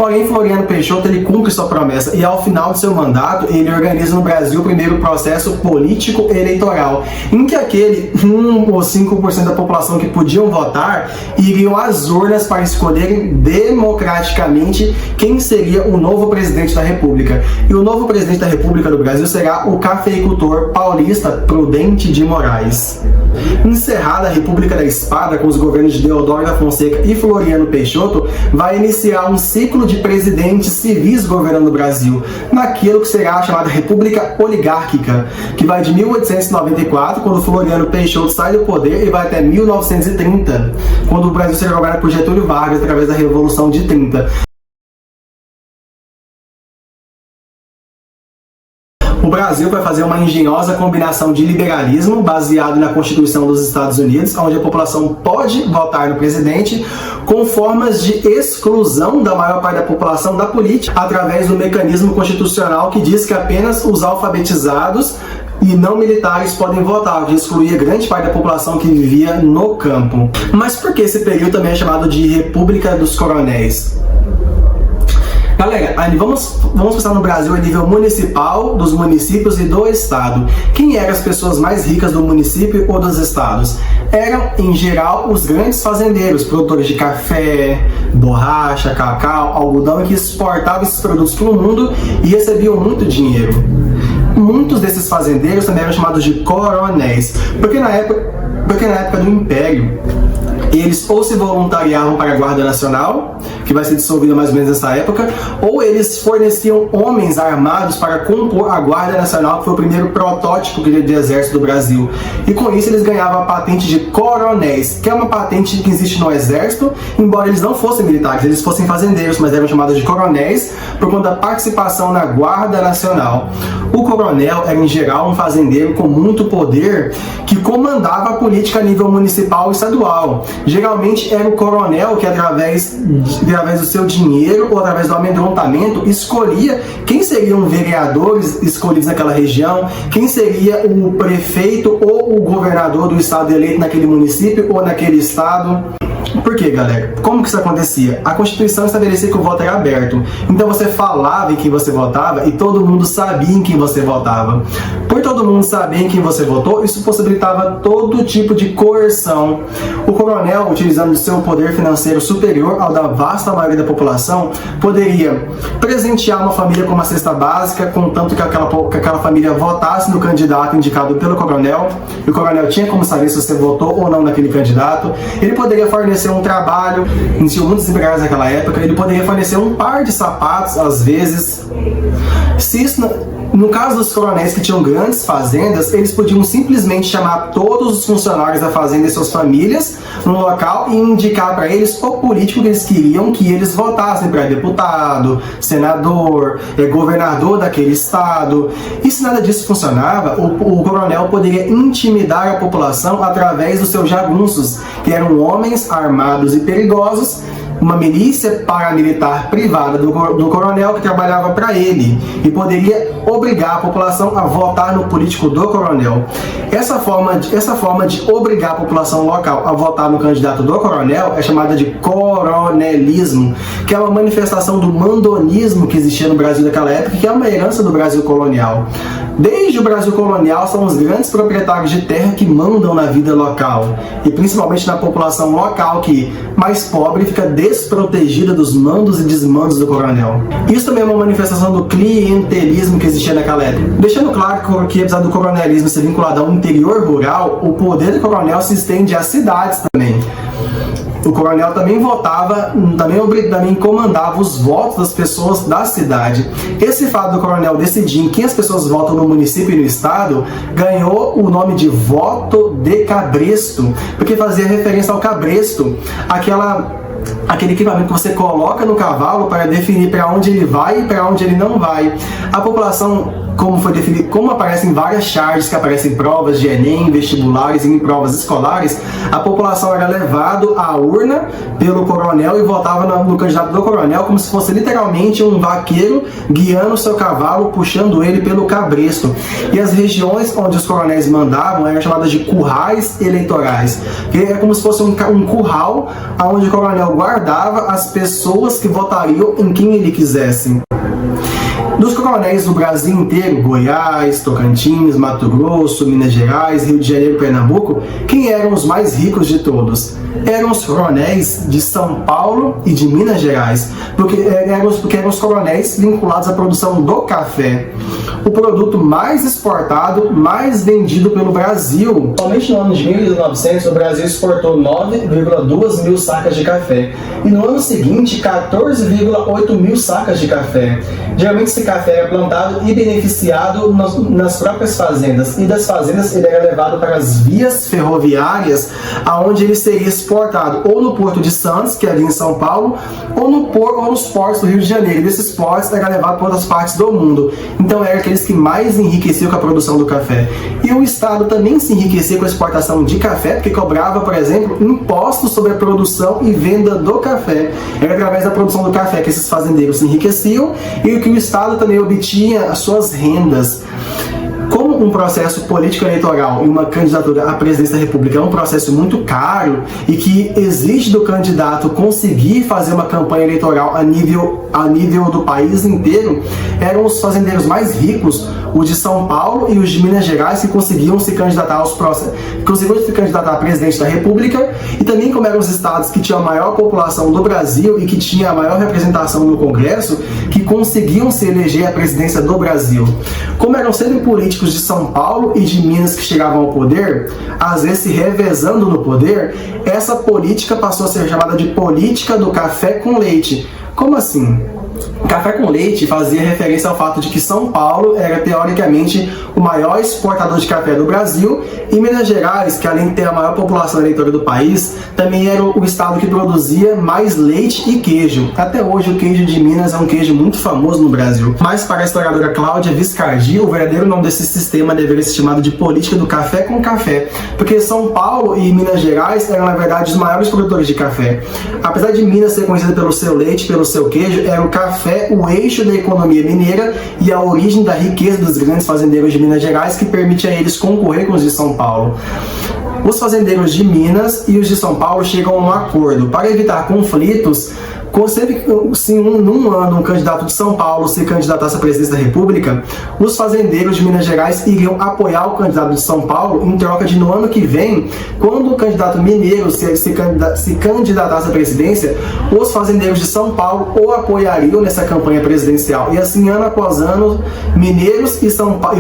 Porém, Floriano Peixoto ele cumpre sua promessa e ao final do seu mandato ele organiza no Brasil o primeiro processo político eleitoral, em que aquele 1 ou 5% da população que podiam votar iriam às urnas para escolherem democraticamente quem seria o novo presidente da República. E o novo presidente da República do Brasil será o cafeicultor paulista Prudente de Moraes. Encerrada a República da Espada com os governos de Deodoro da Fonseca e Floriano Peixoto, vai iniciar um ciclo de presidentes civis governando o Brasil, naquilo que será a chamada República Oligárquica, que vai de 1894, quando Floriano Peixoto sai do poder, e vai até 1930, quando o Brasil será governado por Getúlio Vargas através da Revolução de 30. O Brasil vai fazer uma engenhosa combinação de liberalismo baseado na Constituição dos Estados Unidos, onde a população pode votar no presidente, com formas de exclusão da maior parte da população da política, através do mecanismo constitucional que diz que apenas os alfabetizados e não militares podem votar, que excluía grande parte da população que vivia no campo. Mas por que esse período também é chamado de República dos Coronéis? Galera, vamos pensar no Brasil a nível municipal, dos municípios e do estado. Quem eram as pessoas mais ricas do município ou dos estados? Eram, em geral, os grandes fazendeiros, produtores de café, borracha, cacau, algodão, que exportavam esses produtos para o mundo e recebiam muito dinheiro. Muitos desses fazendeiros também eram chamados de coronéis, porque na época do Império, eles ou se voluntariavam para a Guarda Nacional, que vai ser dissolvida mais ou menos nessa época, ou eles forneciam homens armados para compor a Guarda Nacional, que foi o primeiro protótipo de exército do Brasil. E com isso eles ganhavam a patente de coronéis, que é uma patente que existe no exército, embora eles não fossem militares, eles fossem fazendeiros, mas eram chamados de coronéis por conta da participação na Guarda Nacional. O coronel era, em geral, um fazendeiro com muito poder que comandava a política a nível municipal e estadual. Geralmente era o coronel que, através do seu dinheiro ou através do amedrontamento, escolhia quem seriam vereadores escolhidos naquela região, quem seria o prefeito ou o governador do estado eleito naquele município ou naquele estado. Por quê, galera? Como que isso acontecia? A Constituição estabelecia que o voto era aberto. Então você falava em quem você votava e todo mundo sabia em quem você votava. Por todo mundo saber em quem você votou, isso possibilitava todo tipo de coerção. O coronel, utilizando o seu poder financeiro superior ao da vasta maioria da população, poderia presentear uma família com uma cesta básica, contanto que aquela família votasse no candidato indicado pelo coronel. E o coronel tinha como saber se você votou ou não naquele candidato. Ele poderia fornecer um trabalho, iniciou muitos empregados naquela época, ele poderia fornecer um par de sapatos, às vezes. Se isso, no caso dos coronéis que tinham grandes fazendas, eles podiam simplesmente chamar todos os funcionários da fazenda e suas famílias no local e indicar para eles o político que eles queriam que eles votassem para deputado, senador, governador daquele estado. E se nada disso funcionava, o coronel poderia intimidar a população através dos seus jagunços, que eram homens armados e perigosos, uma milícia paramilitar privada do coronel que trabalhava para ele e poderia obrigar a população a votar no político do coronel. Essa forma de obrigar a população local a votar no candidato do coronel é chamada de coronelismo, que é uma manifestação do mandonismo que existia no Brasil naquela época, que é uma herança do Brasil colonial. Desde o Brasil colonial, são os grandes proprietários de terra que mandam na vida local, e principalmente na população local, que, mais pobre, fica desprotegida dos mandos e desmandos do coronel. Isso também é uma manifestação do clientelismo que existia naquela época. Deixando claro que, apesar do coronelismo ser vinculado ao interior rural, o poder do coronel se estende às cidades também. O coronel também votava, também comandava os votos das pessoas da cidade. Esse fato do coronel decidir em quem as pessoas votam no município e no estado ganhou o nome de voto de cabresto, porque fazia referência ao cabresto, aquele equipamento que você coloca no cavalo para definir para onde ele vai e para onde ele não vai. A população, como aparece em várias charges que aparecem em provas de Enem, vestibulares e em provas escolares, a população era levada à urna pelo coronel e votava no candidato do coronel como se fosse literalmente um vaqueiro guiando o seu cavalo, puxando ele pelo cabresto. E as regiões onde os coronéis mandavam eram chamadas de currais eleitorais, que é como se fosse um curral onde o coronel Coronel guardava as pessoas que votariam em quem ele quisesse. Dos coronéis do Brasil inteiro, Goiás, Tocantins, Mato Grosso, Minas Gerais, Rio de Janeiro e Pernambuco, quem eram os mais ricos de todos? Eram os coronéis de São Paulo e de Minas Gerais, porque eram os coronéis vinculados à produção do café, o produto mais exportado, mais vendido pelo Brasil. Somente no ano de 1900, o Brasil exportou 9,2 mil sacas de café, e no ano seguinte, 14,8 mil sacas de café. Geralmente esse café era plantado e beneficiado nas próprias fazendas, e das fazendas ele era levado para as vias ferroviárias, aonde ele seria exportado ou no Porto de Santos, que é ali em São Paulo, ou nos portos do Rio de Janeiro. E desses portos era levado para outras partes do mundo. Então eram aqueles que mais enriqueciam com a produção do café. E o Estado também se enriquecia com a exportação de café, porque cobrava, por exemplo, impostos sobre a produção e venda do café. Era através da produção do café que esses fazendeiros se enriqueciam e que o Estado também obtinha as suas rendas. Como um processo político-eleitoral e uma candidatura à presidência da República é um processo muito caro e que exige do candidato conseguir fazer uma campanha eleitoral a nível do país inteiro, eram os fazendeiros mais ricos, os de São Paulo e os de Minas Gerais, que conseguiam se candidatar a presidente da República, e também como eram os estados que tinham a maior população do Brasil e que tinham a maior representação no Congresso, que conseguiam se eleger à presidência do Brasil. Como eram sempre políticos de São Paulo e de Minas que chegavam ao poder, às vezes se revezando no poder, essa política passou a ser chamada de política do café com leite. Como assim? Café com leite fazia referência ao fato de que São Paulo era teoricamente o maior exportador de café do Brasil, e Minas Gerais, que além de ter a maior população eleitora do país, também era o estado que produzia mais leite e queijo. Até hoje o queijo de Minas é um queijo muito famoso no Brasil. Mas para a historiadora Cláudia Viscardi, o verdadeiro nome desse sistema deveria ser chamado de política do café com café, porque São Paulo e Minas Gerais eram na verdade os maiores produtores de café. Apesar de Minas ser conhecida pelo seu leite, pelo seu queijo, era o café o eixo da economia mineira e a origem da riqueza dos grandes fazendeiros de Minas Gerais, que permite a eles concorrer com os de São Paulo. Os fazendeiros de Minas e os de São Paulo chegam a um acordo. Para evitar conflitos, se num ano um candidato de São Paulo se candidatasse à presidência da República, os fazendeiros de Minas Gerais iriam apoiar o candidato de São Paulo em troca de, no ano que vem, quando o candidato mineiro se candidatasse à presidência, os fazendeiros de São Paulo o apoiariam nessa campanha presidencial. E assim, ano após ano, mineiros e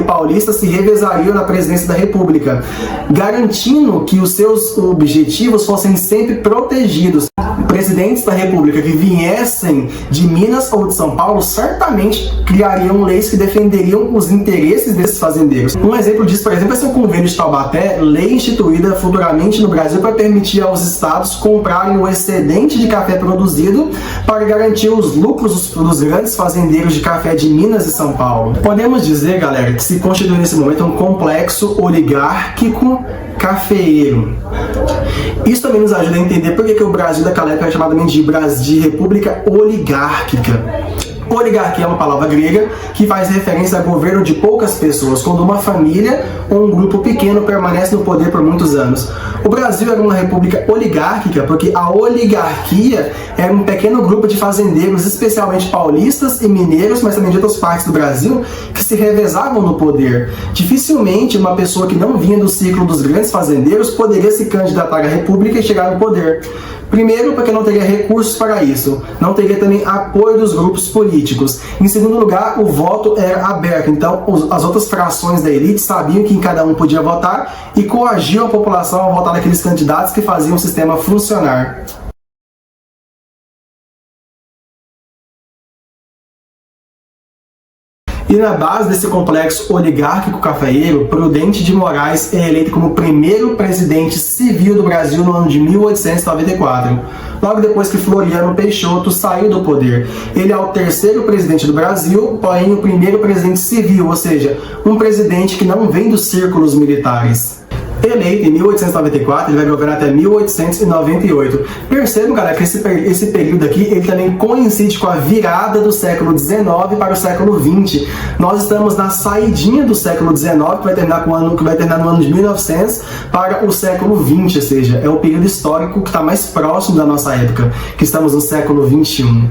paulistas se revezariam na presidência da República, garantindo que os seus objetivos fossem sempre protegidos. Presidentes da República que viessem de Minas ou de São Paulo certamente criariam leis que defenderiam os interesses desses fazendeiros. Um exemplo disso, por exemplo, é o Convênio de Taubaté, lei instituída futuramente no Brasil para permitir aos estados comprarem o excedente de café produzido para garantir os lucros dos grandes fazendeiros de café de Minas e São Paulo. Podemos dizer, galera, que se constitui nesse momento um complexo oligárquico cafeeiro. Isso também nos ajuda a entender por que o Brasil daquela época era chamado de república oligárquica. Oligarquia é uma palavra grega que faz referência a governo de poucas pessoas, quando uma família ou um grupo pequeno permanece no poder por muitos anos. O Brasil era uma república oligárquica porque a oligarquia era um pequeno grupo de fazendeiros, especialmente paulistas e mineiros, mas também de outras partes do Brasil, que se revezavam no poder. Dificilmente uma pessoa que não vinha do círculo dos grandes fazendeiros poderia se candidatar à república e chegar no poder. Primeiro, porque não teria recursos para isso. Não teria também apoio dos grupos políticos. Em segundo lugar, o voto era aberto. Então, as outras frações da elite sabiam que cada um podia votar e coagiam a população a votar naqueles candidatos que faziam o sistema funcionar. E na base desse complexo oligárquico cafeeiro, Prudente de Moraes é eleito como primeiro presidente civil do Brasil no ano de 1894, logo depois que Floriano Peixoto saiu do poder. Ele é o terceiro presidente do Brasil, porém o primeiro presidente civil, ou seja, um presidente que não vem dos círculos militares. Eleito em 1894, ele vai governar até 1898. Percebam, galera, que esse período aqui, ele também coincide com a virada do século XIX para o século XX. Nós estamos na saidinha do século XIX, que vai terminar no ano de 1900, para o século XX, ou seja, é o período histórico que está mais próximo da nossa época, que estamos no século XXI.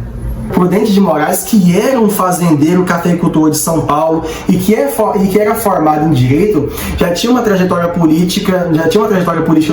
Prudente de Moraes, que era um fazendeiro cafeicultor de São Paulo e que era formado em direito, já tinha uma trajetória política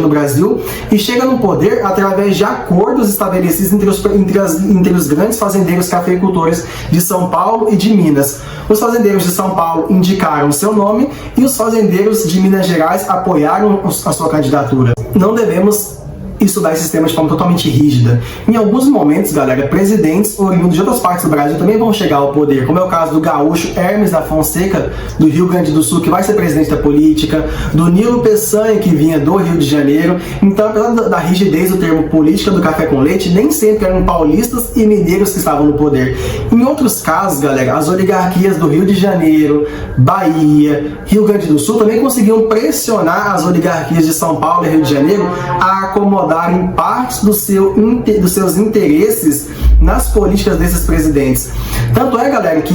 no Brasil e chega no poder através de acordos estabelecidos entre os grandes fazendeiros cafeicultores de São Paulo e de Minas. Os fazendeiros de São Paulo indicaram seu nome e os fazendeiros de Minas Gerais apoiaram a sua candidatura. Não devemos estudar esse sistema de forma totalmente rígida. Em alguns momentos, galera, presidentes oriundos de outras partes do Brasil também vão chegar ao poder, como é o caso do gaúcho Hermes da Fonseca, do Rio Grande do Sul, que vai ser presidente da política, do Nilo Peçanha, que vinha do Rio de Janeiro. Então, apesar da rigidez do termo política do café com leite, nem sempre eram paulistas e mineiros que estavam no poder. Em outros casos, galera, as oligarquias do Rio de Janeiro, Bahia, Rio Grande do Sul também conseguiam pressionar as oligarquias de São Paulo e Rio de Janeiro a acomodarem partes dos seus interesses nas políticas desses presidentes. Tanto é, galera, que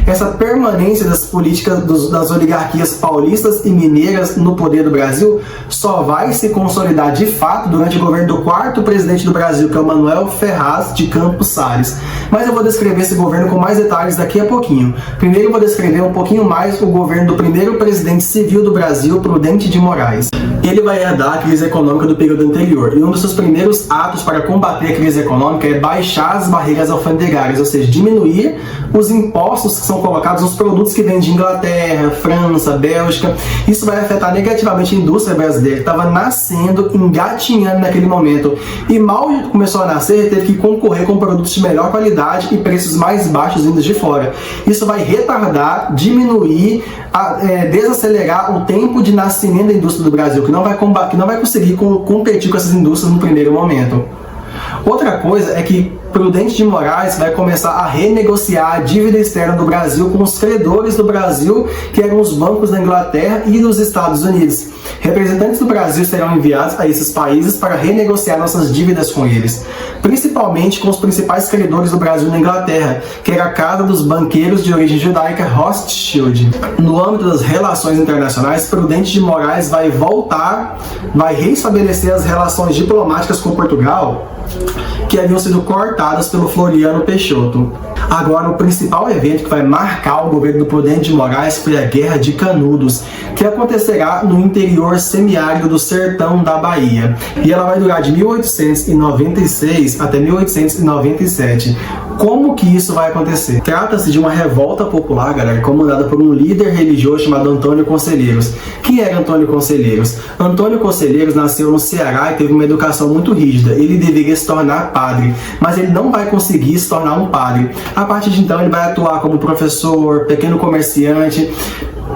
essa permanência das políticas das oligarquias paulistas e mineiras no poder do Brasil só vai se consolidar de fato durante o governo do quarto presidente do Brasil, que é o Manuel Ferraz de Campos Salles. Mas eu vou descrever esse governo com mais detalhes daqui a pouquinho. Primeiro eu vou descrever um pouquinho mais o governo do primeiro presidente civil do Brasil, Prudente de Moraes. Ele vai herdar a crise econômica do período anterior, e um dos seus primeiros atos para combater a crise econômica é baixar as barreiras alfandegárias, ou seja, diminuir os impostos que são colocados nos produtos que vêm de Inglaterra, França, Bélgica. Isso vai afetar negativamente a indústria brasileira, que estava nascendo, engatinhando naquele momento, e mal começou a nascer, teve que concorrer com produtos de melhor qualidade e preços mais baixos vindos de fora. Isso vai retardar, diminuir, desacelerar o tempo de nascimento da indústria do Brasil, que não vai conseguir competir com essas indústrias no primeiro momento. Outra coisa é que Prudente de Moraes vai começar a renegociar a dívida externa do Brasil com os credores do Brasil, que eram os bancos da Inglaterra e dos Estados Unidos. Representantes do Brasil serão enviados a esses países para renegociar nossas dívidas com eles, principalmente com os principais credores do Brasil na Inglaterra, que era a casa dos banqueiros de origem judaica Rothschild. No âmbito das relações internacionais, Prudente de Moraes vai reestabelecer as relações diplomáticas com Portugal, que haviam sido cortadas pelo Floriano Peixoto. Agora, o principal evento que vai marcar o governo do Prudente de Moraes foi a Guerra de Canudos, que acontecerá no interior semiárido do sertão da Bahia. E ela vai durar de 1896 até 1897. Como que isso vai acontecer? Trata-se de uma revolta popular, galera, comandada por um líder religioso chamado Antônio Conselheiros. Quem era Antônio Conselheiros? Antônio Conselheiros nasceu no Ceará e teve uma educação muito rígida. Ele deveria se tornar padre, mas ele não vai conseguir se tornar um padre. A partir de então, ele vai atuar como professor, pequeno comerciante.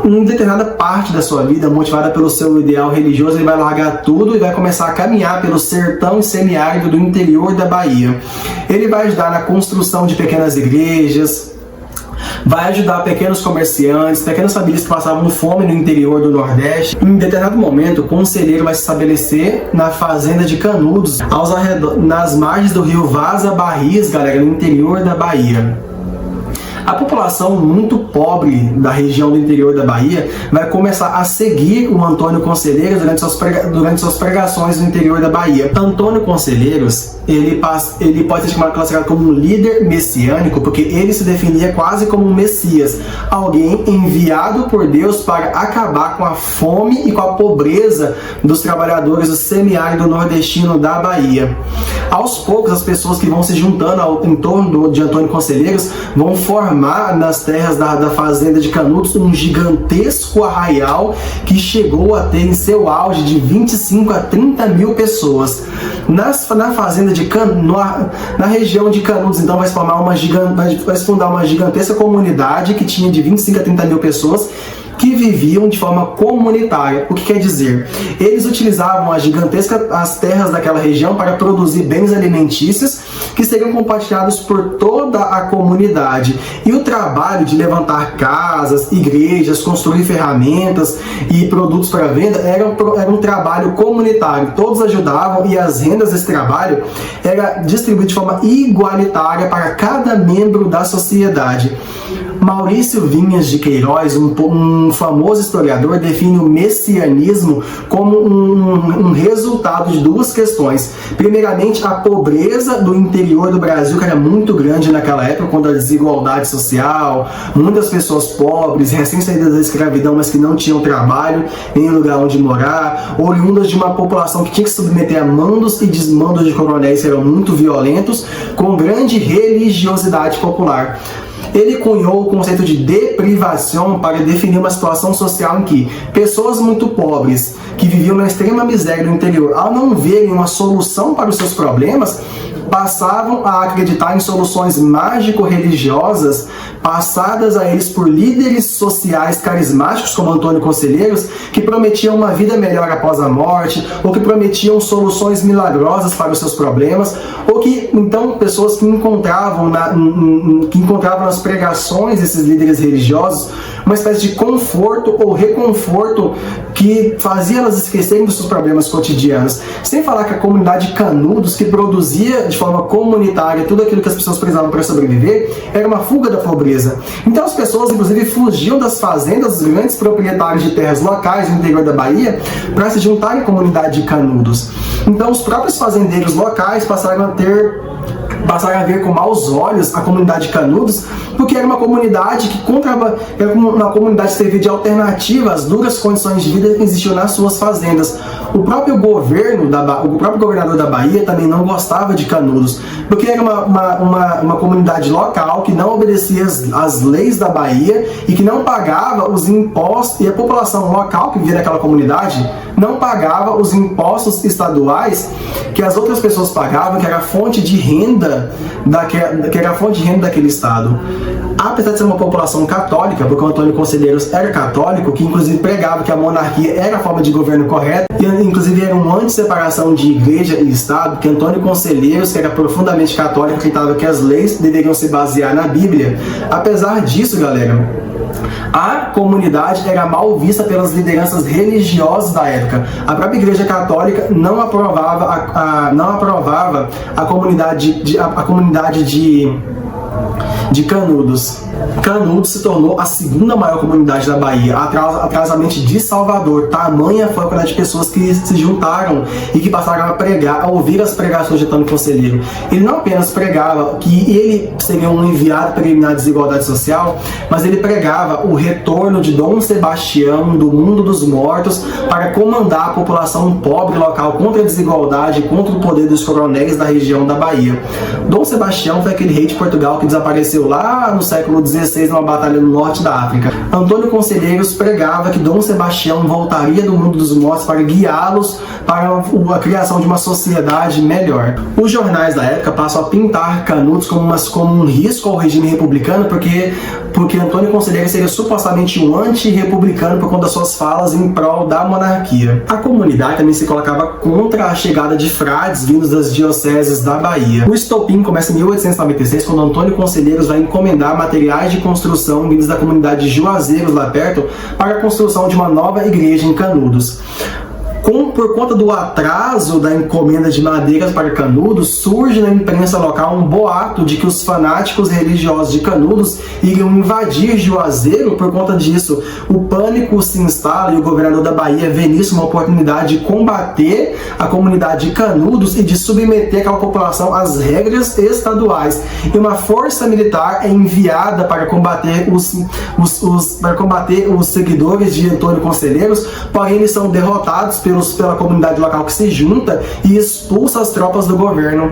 Em determinada parte da sua vida, motivada pelo seu ideal religioso, ele vai largar tudo e vai começar a caminhar pelo sertão e semiárido do interior da Bahia. Ele vai ajudar na construção de pequenas igrejas, vai ajudar pequenos comerciantes, pequenas famílias que passavam fome no interior do Nordeste. Em determinado momento, o conselheiro vai se estabelecer na fazenda de Canudos, nas margens do rio Vaza Barris, galera, no interior da Bahia. A população muito pobre da região do interior da Bahia vai começar a seguir o Antônio Conselheiros durante suas pregações no interior da Bahia. Antônio Conselheiros, ele pode ser classificado como um líder messiânico, porque ele se definia quase como um Messias, alguém enviado por Deus para acabar com a fome e com a pobreza dos trabalhadores do semiárido nordestino da Bahia. Aos poucos, as pessoas que vão se juntando em torno de Antônio Conselheiros vão formar nas terras da fazenda de Canudos um gigantesco arraial que chegou a ter em seu auge de 25 a 30 mil pessoas. Na fazenda de na região de Canudos, então, vai se fundar uma gigantesca comunidade que tinha de 25 a 30 mil pessoas, que viviam de forma comunitária. O que quer dizer? Eles utilizavam as terras daquela região para produzir bens alimentícios que seriam compartilhados por toda a comunidade. E o trabalho de levantar casas, igrejas, construir ferramentas e produtos para venda era um trabalho comunitário. Todos ajudavam e as rendas desse trabalho era distribuída de forma igualitária para cada membro da sociedade. Maurício Vinhas de Queiroz, um famoso historiador, define o messianismo como um resultado de duas questões. Primeiramente, a pobreza do interior do Brasil, que era muito grande naquela época, quando a desigualdade social, muitas pessoas pobres, recém-saídas da escravidão, mas que não tinham trabalho, nem lugar onde morar, oriundas de uma população que tinha que se submeter a mandos e desmandos de coronéis que eram muito violentos, com grande religiosidade popular. Ele cunhou o conceito de deprivação para definir uma situação social em que pessoas muito pobres, que viviam na extrema miséria do interior, ao não verem uma solução para os seus problemas, passavam a acreditar em soluções mágico-religiosas passadas a eles por líderes sociais carismáticos como Antônio Conselheiros, que prometiam uma vida melhor após a morte, ou que prometiam soluções milagrosas para os seus problemas, ou que, então, pessoas que encontravam nas pregações desses líderes religiosos uma espécie de conforto ou reconforto que fazia elas esquecerem dos seus problemas cotidianos. Sem falar que a comunidade de Canudos, que produzia de forma comunitária tudo aquilo que as pessoas precisavam para sobreviver, era uma fuga da pobreza. Então as pessoas, inclusive, fugiam das fazendas dos grandes proprietários de terras locais no interior da Bahia para se juntarem à comunidade de Canudos. Então os próprios fazendeiros locais passaram a ver com maus olhos a comunidade de Canudos, porque era uma comunidade era uma comunidade que servia de alternativa às duras condições de vida que existiam nas suas fazendas. O próprio governador da Bahia também não gostava de Canudos, porque era uma comunidade local que não obedecia às leis da Bahia e que não pagava os impostos, e a população local que vivia naquela comunidade não pagava os impostos estaduais que as outras pessoas pagavam, que era a fonte de renda daquele estado. Apesar de ser uma população católica, porque o Antônio Conselheiros era católico, que inclusive pregava que a monarquia era a forma de governo correta, e inclusive era uma anti-separação de igreja e estado, que Antônio Conselheiros, que era profundamente católico, acreditava que as leis deveriam se basear na Bíblia. Apesar disso, galera, a comunidade era mal vista pelas lideranças religiosas da época. A própria Igreja Católica não aprovava a comunidade de Canudos. Canudos se tornou a segunda maior comunidade da Bahia, atrás somente de Salvador. Tamanha foi a quantidade de pessoas que se juntaram e que passaram a pregar, a ouvir as pregações de Antônio Conselheiro. Ele não apenas pregava que ele seria um enviado para eliminar a desigualdade social, mas ele pregava o retorno de Dom Sebastião do mundo dos mortos para comandar a população pobre local contra a desigualdade e contra o poder dos coronéis da região da Bahia. Dom Sebastião foi aquele rei de Portugal que desapareceu lá no século XVI numa batalha no norte da África. Antônio Conselheiros pregava que Dom Sebastião voltaria do mundo dos mortos para guiá-los para a criação de uma sociedade melhor. Os jornais da época passam a pintar Canudos como um risco ao regime republicano, porque Antônio Conselheiros seria supostamente um anti-republicano por conta das suas falas em prol da monarquia. A comunidade também se colocava contra a chegada de frades vindos das dioceses da Bahia. O estopim começa em 1896, quando Antônio Conselheiros vai encomendar materiais de construção vindos da comunidade de Juazeiros lá perto para a construção de uma nova igreja em Canudos. Por conta do atraso da encomenda de madeiras para Canudos, surge na imprensa local um boato de que os fanáticos religiosos de Canudos iriam invadir Juazeiro. Por conta disso, o pânico se instala e o governador da Bahia vê nisso uma oportunidade de combater a comunidade de Canudos e de submeter aquela população às regras estaduais. E uma força militar é enviada para combater os seguidores de Antônio Conselheiros, porém eles são derrotados pela comunidade local que se junta e expulsa as tropas do governo.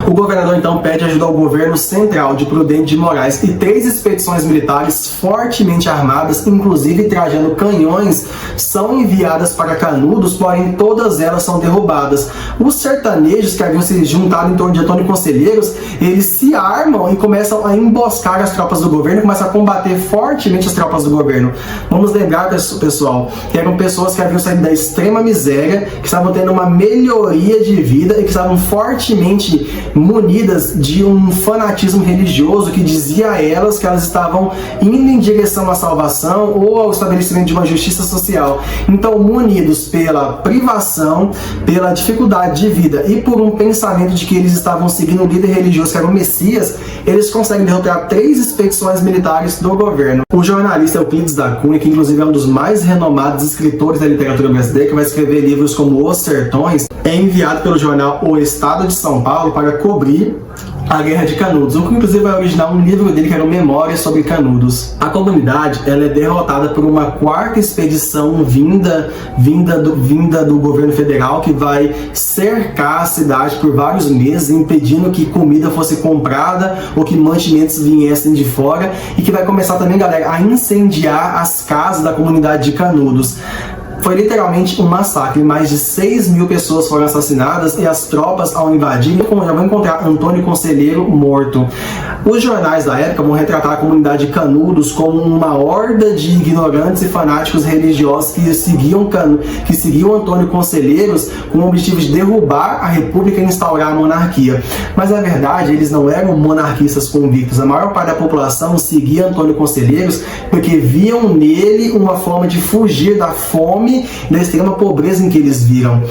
O governador então pede ajuda ao governo central de Prudente de Moraes e 3 expedições militares fortemente armadas, inclusive trajando canhões, são enviadas para Canudos, porém todas elas são derrubadas. Os sertanejos que haviam se juntado em torno de Antônio Conselheiros, eles se armam e começam a emboscar as tropas do governo, começam a combater fortemente as tropas do governo. Vamos lembrar, pessoal, que eram pessoas que haviam saído da extrema miséria, que estavam tendo uma melhoria de vida e que estavam fortemente munidas de um fanatismo religioso que dizia a elas que elas estavam indo em direção à salvação ou ao estabelecimento de uma justiça social. Então, munidos pela privação, pela dificuldade de vida e por um pensamento de que eles estavam seguindo um líder religioso que era o Messias, eles conseguem derrotar 3 expedições militares do governo. O jornalista Euclides da Cunha, que inclusive é um dos mais renomados escritores da literatura brasileira, que vai escrever livros como Os Sertões, é enviado pelo jornal O Estado de São Paulo para cobrir a Guerra de Canudos, o que inclusive vai originar um livro dele que era Memórias sobre Canudos. A comunidade ela é derrotada por uma 4ª expedição vinda do governo federal, que vai cercar a cidade por vários meses, impedindo que comida fosse comprada ou que mantimentos viessem de fora, e que vai começar também, galera, a incendiar as casas da comunidade de Canudos. Foi literalmente um massacre, mais de 6.000 pessoas foram assassinadas e as tropas, ao invadirem, já vão encontrar Antônio Conselheiro morto. Os jornais da época vão retratar a comunidade de Canudos como uma horda de ignorantes e fanáticos religiosos que seguiam Antônio Conselheiros com o objetivo de derrubar a república e instaurar a monarquia. Mas na verdade eles não eram monarquistas convictos. A maior parte da população seguia Antônio Conselheiros porque viam nele uma forma de fugir da fome e da extrema pobreza em que eles viram.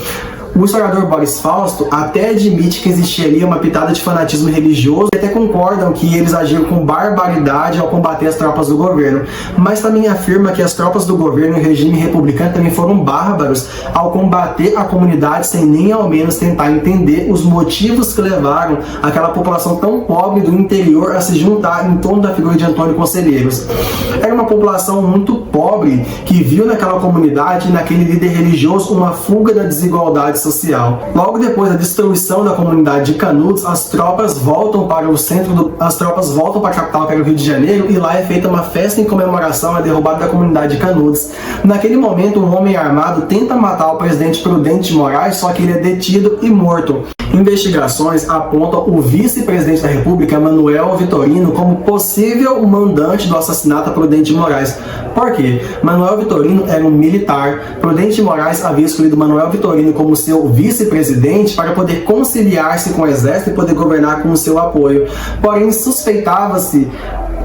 O historiador Boris Fausto até admite que existia ali uma pitada de fanatismo religioso e até concordam que eles agiram com barbaridade ao combater as tropas do governo, mas também afirma que as tropas do governo e o regime republicano também foram bárbaros ao combater a comunidade sem nem ao menos tentar entender os motivos que levaram aquela população tão pobre do interior a se juntar em torno da figura de Antônio Conselheiros. Era uma população muito pobre que viu naquela comunidade e naquele líder religioso uma fuga da desigualdade social. Logo depois da destruição da comunidade de Canudos, as tropas voltam para a capital, que era o Rio de Janeiro, e lá é feita uma festa em comemoração à derrubada da comunidade de Canudos. Naquele momento, um homem armado tenta matar o presidente Prudente de Moraes, só que ele é detido e morto. Investigações apontam o vice-presidente da República, Manuel Vitorino, como possível mandante do assassinato a Prudente de Moraes. Por quê? Manuel Vitorino era um militar. Prudente de Moraes havia escolhido Manuel Vitorino como seu vice-presidente para poder conciliar-se com o exército e poder governar com o seu apoio. Porém, suspeitava-se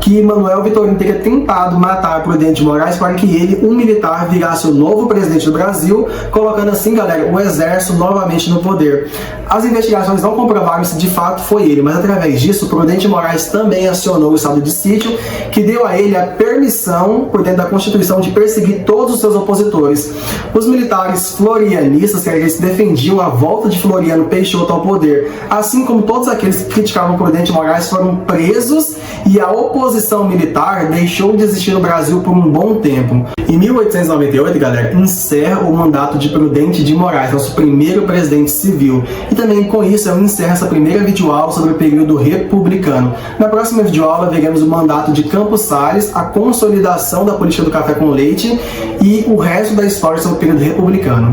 que Manuel Vitorino teria tentado matar Prudente de Moraes para que ele, um militar, virasse o novo presidente do Brasil, colocando assim, galera, o exército novamente no poder. As investigações não comprovaram se de fato foi ele, mas através disso, Prudente de Moraes também acionou o estado de sítio, que deu a ele a permissão, por dentro da Constituição, de perseguir todos os seus opositores. Os militares florianistas, que eles defendiam a volta de Floriano Peixoto ao poder, assim como todos aqueles que criticavam Prudente de Moraes, foram presos, e a oposição militar deixou de existir no Brasil por um bom tempo. Em 1898, galera, encerra o mandato de Prudente de Moraes, nosso primeiro presidente civil. E também com isso eu encerro essa primeira videoaula sobre o período republicano. Na próxima videoaula veremos o mandato de Campos Salles, a consolidação da política do café com leite e o resto da história sobre o período republicano.